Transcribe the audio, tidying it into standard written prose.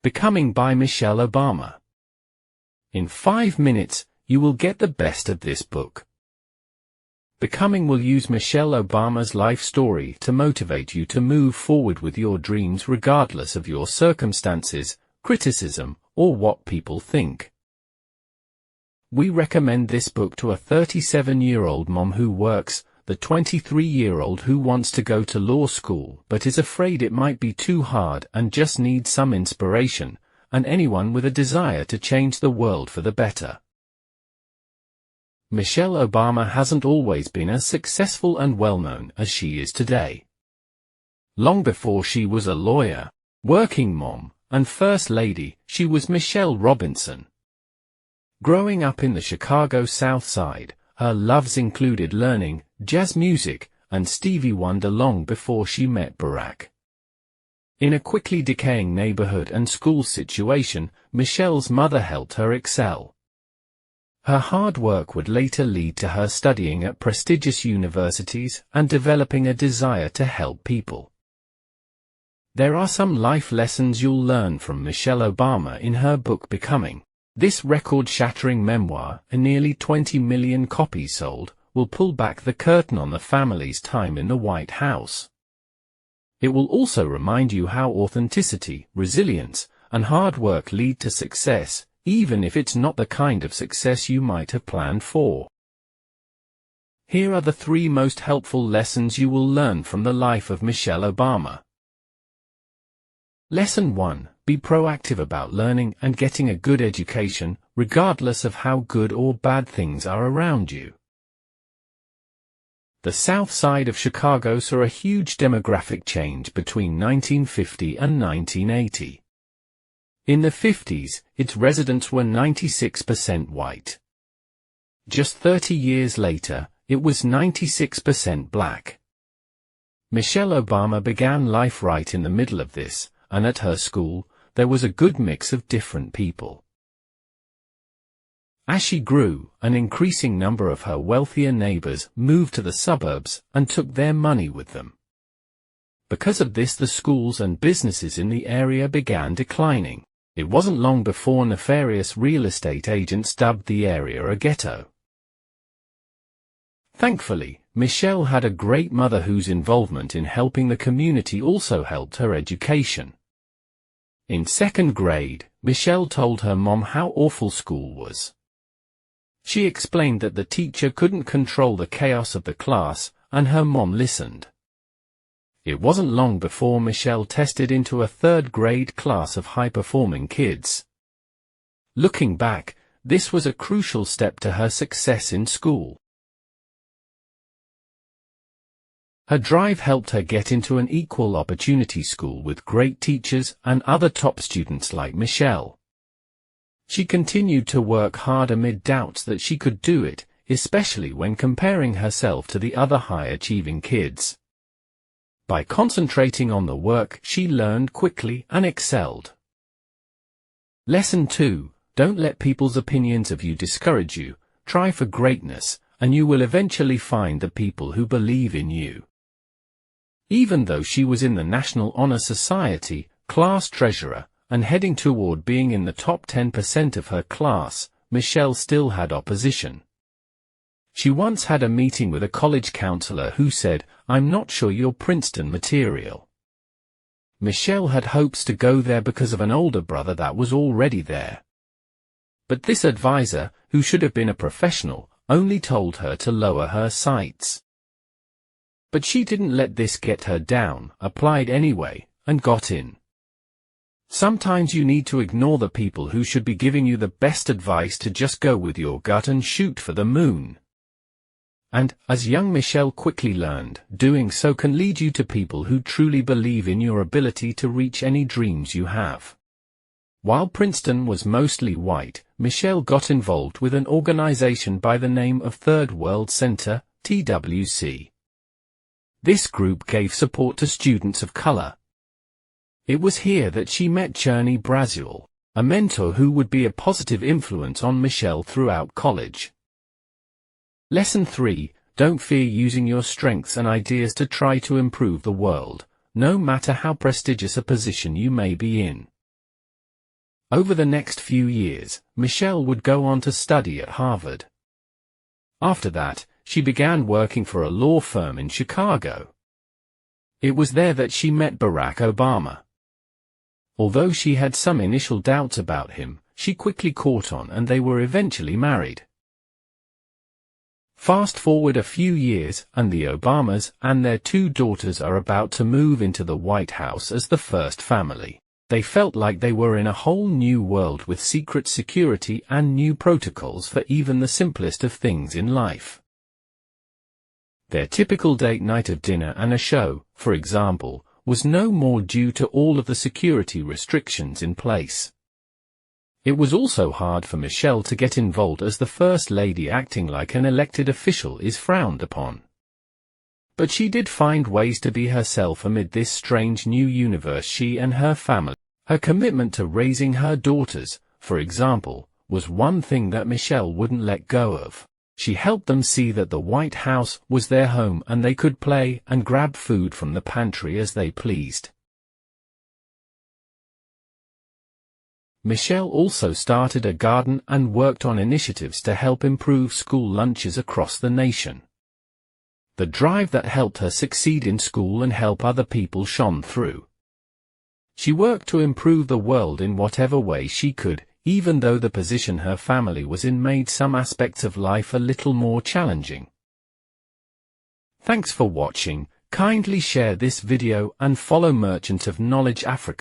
Becoming by Michelle Obama. In 5 minutes, you will get the best of this book. Becoming will use Michelle Obama's life story to motivate you to move forward with your dreams regardless of your circumstances, criticism, or what people think. We recommend this book to a 37-year-old mom who works, the 23-year-old who wants to go to law school but is afraid it might be too hard and just needs some inspiration, and anyone with a desire to change the world for the better. Michelle Obama hasn't always been as successful and well-known as she is today. Long before she was a lawyer, working mom, and first lady, she was Michelle Robinson. Growing up in the Chicago South Side, her loves included learning, jazz music, and Stevie Wonder long before she met Barack. In a quickly decaying neighborhood and school situation, Michelle's mother helped her excel. Her hard work would later lead to her studying at prestigious universities and developing a desire to help people. There are some life lessons you'll learn from Michelle Obama in her book Becoming. This record-shattering memoir, and nearly 20 million copies sold, will pull back the curtain on the family's time in the White House. It will also remind you how authenticity, resilience, and hard work lead to success, even if it's not the kind of success you might have planned for. Here are the 3 most helpful lessons you will learn from the life of Michelle Obama. Lesson 1. Be proactive about learning and getting a good education, regardless of how good or bad things are around you. The South Side of Chicago saw a huge demographic change between 1950 and 1980. In the 50s, its residents were 96% white. Just 30 years later, it was 96% black. Michelle Obama began life right in the middle of this, and at her school, there was a good mix of different people. As she grew, an increasing number of her wealthier neighbors moved to the suburbs and took their money with them. Because of this, the schools and businesses in the area began declining. It wasn't long before nefarious real estate agents dubbed the area a ghetto. Thankfully, Michelle had a great mother whose involvement in helping the community also helped her education. In 2nd grade, Michelle told her mom how awful school was. She explained that the teacher couldn't control the chaos of the class, and her mom listened. It wasn't long before Michelle tested into a 3rd grade class of high-performing kids. Looking back, this was a crucial step to her success in school. Her drive helped her get into an equal opportunity school with great teachers and other top students like Michelle. She continued to work hard amid doubts that she could do it, especially when comparing herself to the other high-achieving kids. By concentrating on the work, she learned quickly and excelled. Lesson 2. Don't let people's opinions of you discourage you. Try for greatness, and you will eventually find the people who believe in you. Even though she was in the National Honor Society, class treasurer, and heading toward being in the top 10% of her class, Michelle still had opposition. She once had a meeting with a college counselor who said, "I'm not sure you're Princeton material." Michelle had hopes to go there because of an older brother that was already there. But this advisor, who should have been a professional, only told her to lower her sights. But she didn't let this get her down, applied anyway, and got in. Sometimes you need to ignore the people who should be giving you the best advice to just go with your gut and shoot for the moon. And, as young Michelle quickly learned, doing so can lead you to people who truly believe in your ability to reach any dreams you have. While Princeton was mostly white, Michelle got involved with an organization by the name of Third World Center, TWC. This group gave support to students of color. It was here that she met Cherny Brazuel, a mentor who would be a positive influence on Michelle throughout college. Lesson 3. Don't fear using your strengths and ideas to try to improve the world, no matter how prestigious a position you may be in. Over the next few years, Michelle would go on to study at Harvard. After that, she began working for a law firm in Chicago. It was there that she met Barack Obama. Although she had some initial doubts about him, she quickly caught on and they were eventually married. Fast forward a few years, and the Obamas and their 2 daughters are about to move into the White House as the first family. They felt like they were in a whole new world with secret security and new protocols for even the simplest of things in life. Their typical date night of dinner and a show, for example, was no more due to all of the security restrictions in place. It was also hard for Michelle to get involved as the First Lady acting like an elected official is frowned upon. But she did find ways to be herself amid this strange new universe she and her family. Her commitment to raising her daughters, for example, was one thing that Michelle wouldn't let go of. She helped them see that the White House was their home and they could play and grab food from the pantry as they pleased. Michelle also started a garden and worked on initiatives to help improve school lunches across the nation. The drive that helped her succeed in school and help other people shone through. She worked to improve the world in whatever way she could, even though the position her family was in made some aspects of life a little more challenging. Thanks for watching. Kindly share this video and follow Merchant of Knowledge Africa.